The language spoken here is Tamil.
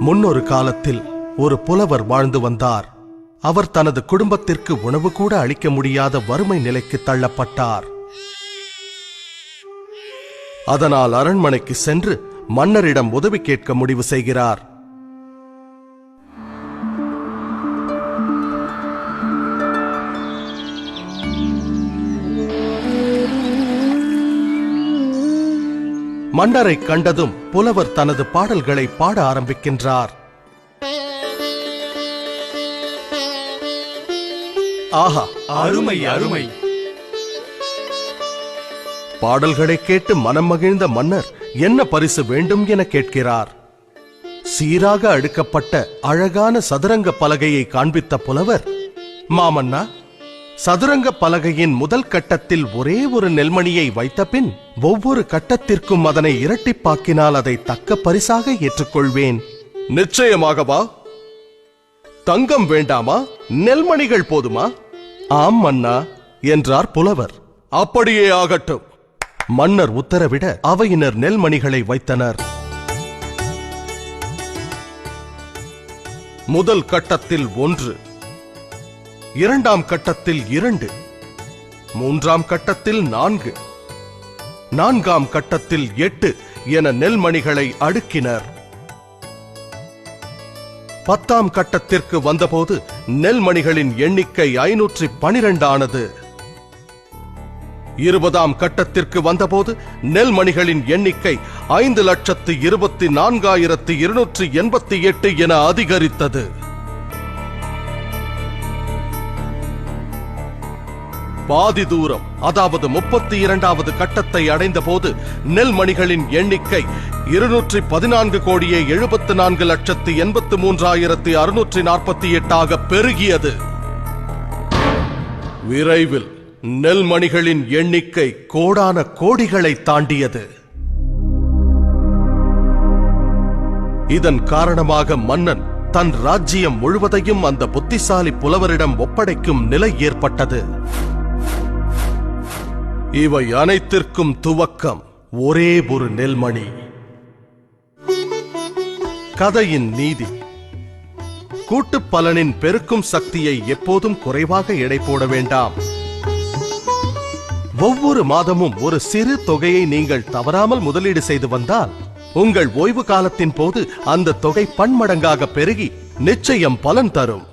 முன்னொரு காலத்தில் ஒரு புலவர் வாழ்ந்து வந்தார். அவர் தனது குடும்பத்திற்கு உணவு கூட அளிக்க முடியாத வறுமை நிலைக்கு தள்ளப்பட்டார். அதனால் அரண்மனைக்கு சென்று மன்னரிடம் உதவி கேட்க முடிவு செய்கிறார். மன்னரை கண்டதும் புலவர் தனது பாடல்களை பாட ஆரம்பிக்கின்றார். ஆஹா, அருமை அருமை! பாடல்களை கேட்டு மனம் மகிழ்ந்த மன்னர் என்ன பரிசு வேண்டும் என கேட்கிறார். சீராக அடுக்கப்பட்ட அழகான சதுரங்க பலகையை காண்பித்த புலவர், மாமன்னா, சதுரங்க பலகையின் முதல் கட்டத்தில் ஒரே ஒரு நெல்மணியை வைத்த பின் ஒவ்வொரு கட்டத்திற்கும் அதனை இரட்டிப்பாக்கினால் அதை தக்க பரிசாக ஏற்றுக்கொள்வேன். நிச்சயமாகவா? தங்கம் வேண்டாமா? நெல்மணிகள் போதுமா? ஆம் மன்னா என்றார் புலவர். அப்படியே ஆகட்டும். மன்னர் உத்தரவிட அவையினர் நெல்மணிகளை வைத்தனர். முதல் கட்டத்தில் 1, இரண்டாம் கட்டத்தில் 2, மூன்றாம் கட்டத்தில் 4, நான்காம் கட்டத்தில் 8 என நெல்மணிகளை அடுக்கினர். 10ஆம் கட்டத்திற்கு வந்தபோது நெல்மணிகளின் எண்ணிக்கை 512 ஆனது. 20ஆம் கட்டத்திற்கு வந்தபோது நெல்மணிகளின் எண்ணிக்கை 5,24,288 என அதிகரித்தது. பாதி தூரம், அதாவது 32வது கட்டத்தை அடைந்த போது நெல்மணிகளின் எண்ணிக்கை 214,74,83,648 பெருகியது. விரைவில் நெல்மணிகளின் எண்ணிக்கை கோடான கோடிகளை தாண்டியது. இதன் காரணமாக மன்னன் தன் ராஜ்யம் முழுவதையும் அந்த புத்திசாலி புலவரிடம் ஒப்படைக்கும் நிலை ஏற்பட்டது. இவை அனைத்திற்கும் துவக்கம் ஒரே ஒரு நெல்மணி. கதையின் நீதி: கூட்டு பலனின் பெருக்கும் சக்தியை எப்போதும் குறைவாக எடை போட வேண்டாம். ஒவ்வொரு மாதமும் ஒரு சிறு தொகையை நீங்கள் தவறாமல் முதலீடு செய்து வந்தால் உங்கள் ஓய்வு காலத்தின் போது அந்த தொகை பன்மடங்காக பெருகி நிச்சயம் பலன் தரும்.